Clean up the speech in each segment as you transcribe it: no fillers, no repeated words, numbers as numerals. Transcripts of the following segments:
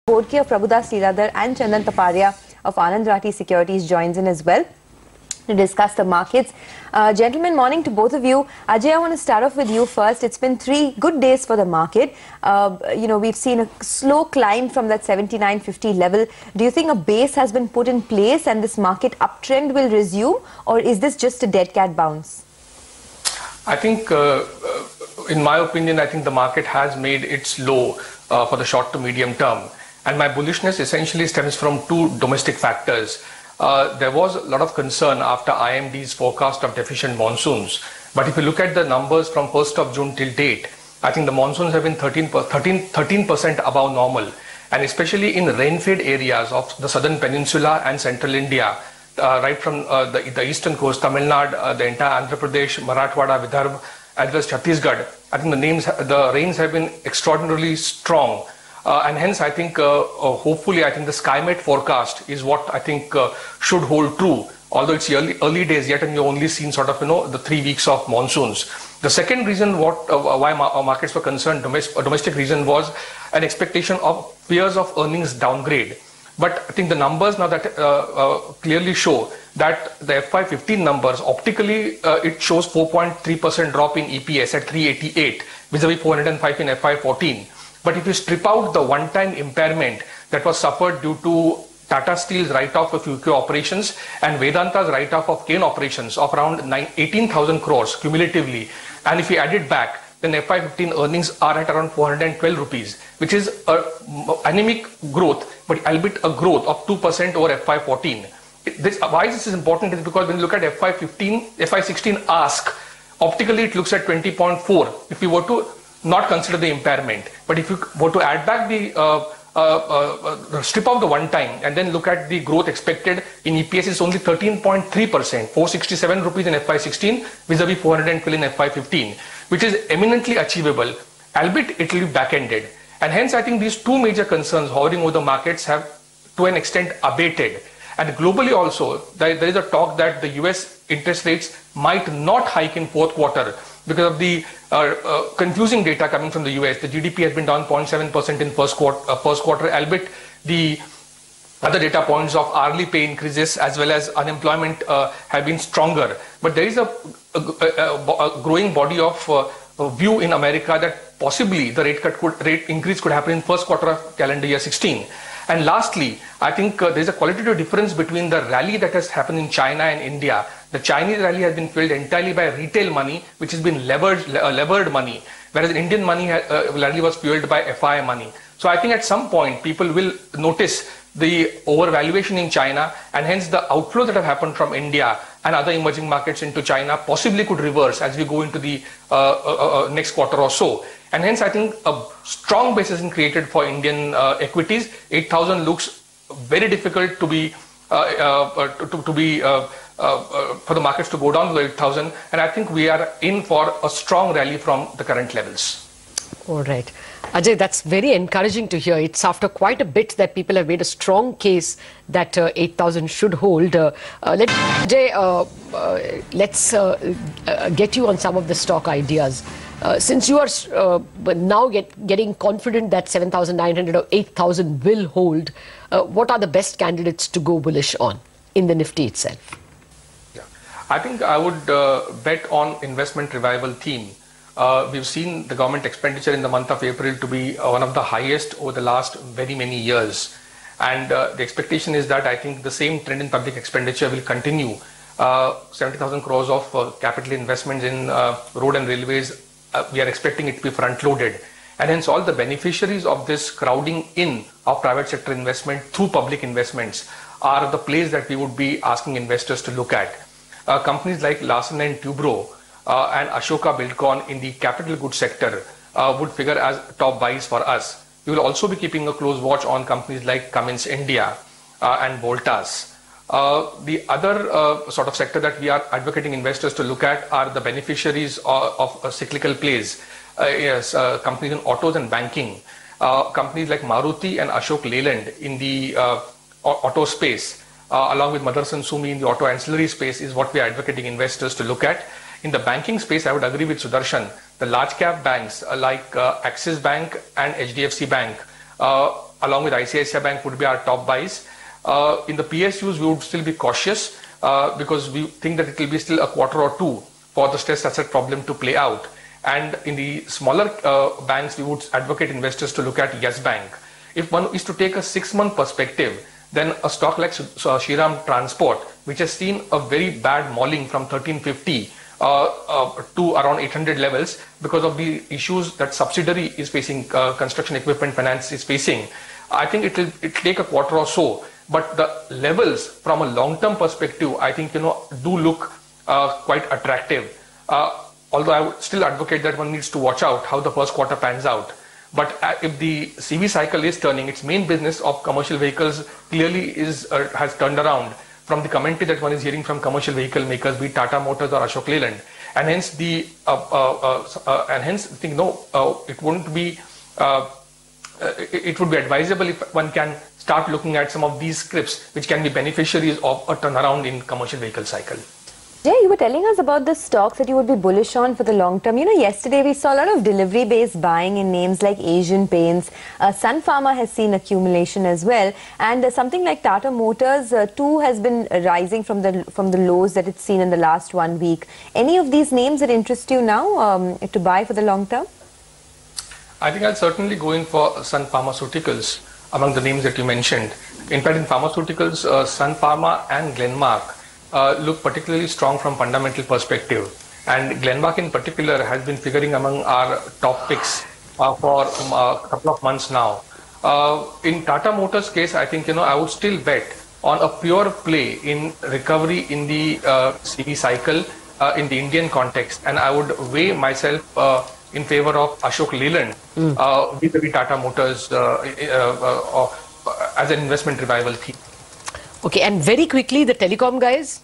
Bodke of Prabhudas Leeladhar and Chandan Taparia of Anand Rathi Securities joins in as well to discuss the markets. Gentlemen, morning to both of you. Ajay, I want to start off with you first. It's been 3 good days for the market. We've seen a slow climb from that 79.50 level. Do you think a base has been put in place and this market uptrend will resume, or is this just a dead cat bounce? I think, in my opinion, I think the market has made its low for the short to medium term. And my bullishness essentially stems from two domestic factors. There was a lot of concern after IMD's forecast of deficient monsoons. But if you look at the numbers from 1st of June till date, I think the monsoons have been 13% above normal. And especially in rain-fed areas of the southern peninsula and central India, right from the eastern coast, Tamil Nadu, the entire Andhra Pradesh, Marathwada, Vidarbha, as well as Chhattisgarh, I think the rains have been extraordinarily strong. And hence, I think, hopefully, I think the SkyMet forecast is what I think should hold true. Although it's early days yet, and we've only seen sort of, the 3 weeks of monsoons. The second reason why our markets were concerned, domestic reason, was an expectation of fears of earnings downgrade. But I think the numbers now that clearly show that the FY15 numbers, optically, it shows 4.3% drop in EPS at 388, vis-a-vis 405 in FY14. But if you strip out the one-time impairment that was suffered due to Tata Steel's write-off of UK operations and Vedanta's write-off of Kane operations of around 18,000 crores cumulatively, and if you add it back, then FY15 earnings are at around 412 rupees, which is an anemic growth, but albeit a growth of 2% over FY14. Why this is important is because when you look at FY16 ask, optically it looks at 20.4 if we were to not consider the impairment. But if you were to add back the strip of the one time and then look at the growth expected in EPS, is only 13.3%, 467 rupees in FY16 vis-a-vis 412 in FY15, which is eminently achievable, albeit it will be back-ended. And hence I think these two major concerns hovering over the markets have to an extent abated. And globally also, there is a talk that the US interest rates might not hike in fourth quarter because of the confusing data coming from the US. The GDP has been down 0.7% in first quarter, albeit the other data points of hourly pay increases as well as unemployment have been stronger. But there is a growing body of view in America that possibly the rate increase could happen in first quarter of calendar year 16. And lastly, I think there is a qualitative difference between the rally that has happened in China and India. The Chinese rally has been fueled entirely by retail money, which has been levered money, whereas Indian money rally was fueled by FI money. So I think at some point people will notice the overvaluation in China, and hence the outflow that have happened from India and other emerging markets into China possibly could reverse as we go into the next quarter or so. And hence I think a strong basis is created for Indian equities. 8,000 looks very difficult to be for the markets to go down to 8,000, and I think we are in for a strong rally from the current levels. All right. Ajay, that's very encouraging to hear. It's after quite a bit that people have made a strong case that 8,000 should hold. Let's get you on some of the stock ideas. Since you are now getting confident that 7,900 or 8,000 will hold, what are the best candidates to go bullish on in the Nifty itself? Yeah. I think I would bet on investment revival theme. We've seen the government expenditure in the month of April to be one of the highest over the last very many years. And the expectation is that I think the same trend in public expenditure will continue. 70,000 crores of capital investments in road and railways, we are expecting it to be front-loaded. And hence all the beneficiaries of this crowding in of private sector investment through public investments are the place that we would be asking investors to look at. Companies like Larsen & Toubro and Ashoka Buildcon in the capital goods sector would figure as top buys for us. We will also be keeping a close watch on companies like Cummins India and Voltas. The other sort of sector that we are advocating investors to look at are the beneficiaries of cyclical plays. Companies in autos and banking. Companies like Maruti and Ashok Leyland in the auto space, along with Motherson Sumi in the auto ancillary space, is what we are advocating investors to look at. In the banking space, I would agree with Sudarshan. The large cap banks like Axis Bank and HDFC Bank along with ICICI Bank would be our top buys. In the PSUs, we would still be cautious because we think that it will be still a quarter or two for the stress asset problem to play out. And in the smaller banks, we would advocate investors to look at Yes Bank. If one is to take a 6-month perspective, then a stock like Shriram Transport, which has seen a very bad mauling from 1350 to around 800 levels because of the issues that subsidiary is facing, construction equipment finance is facing. I think it'll take a quarter or so, but the levels from a long-term perspective, I think, do look quite attractive. Although I would still advocate that one needs to watch out how the first quarter pans out. But if the CV cycle is turning, its main business of commercial vehicles clearly has turned around from the commentary that one is hearing from commercial vehicle makers, be it Tata Motors or Ashok Leyland, and hence I think it wouldn't be. It would be advisable if one can start looking at some of these scripts, which can be beneficiaries of a turnaround in commercial vehicle cycle. Jay, you were telling us about the stocks that you would be bullish on for the long term. Yesterday we saw a lot of delivery-based buying in names like Asian Paints. Sun Pharma has seen accumulation as well, and something like Tata Motors too has been rising from the lows that it's seen in the last 1 week. Any of these names that interest you now to buy for the long term? I think I'll certainly go in for Sun Pharmaceuticals among the names that you mentioned. In fact, in pharmaceuticals, Sun Pharma and Glenmark look particularly strong from fundamental perspective, and Glenmark in particular has been figuring among our top picks for a couple of months now. In Tata Motors case, I think I would still bet on a pure play in recovery in the CV cycle in the Indian context, and I would weigh myself in favor of Ashok Leyland vis-a-vis Tata Motors as an investment revival theme. Okay, and very quickly, the telecom guys?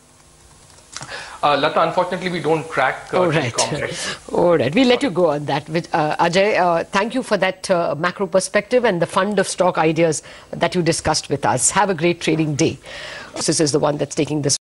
Lata, unfortunately, we don't track telecom guys. All right, we'll let you go on that. Ajay, thank you for that macro perspective and the fund of stock ideas that you discussed with us. Have a great trading day. This is the one that's taking this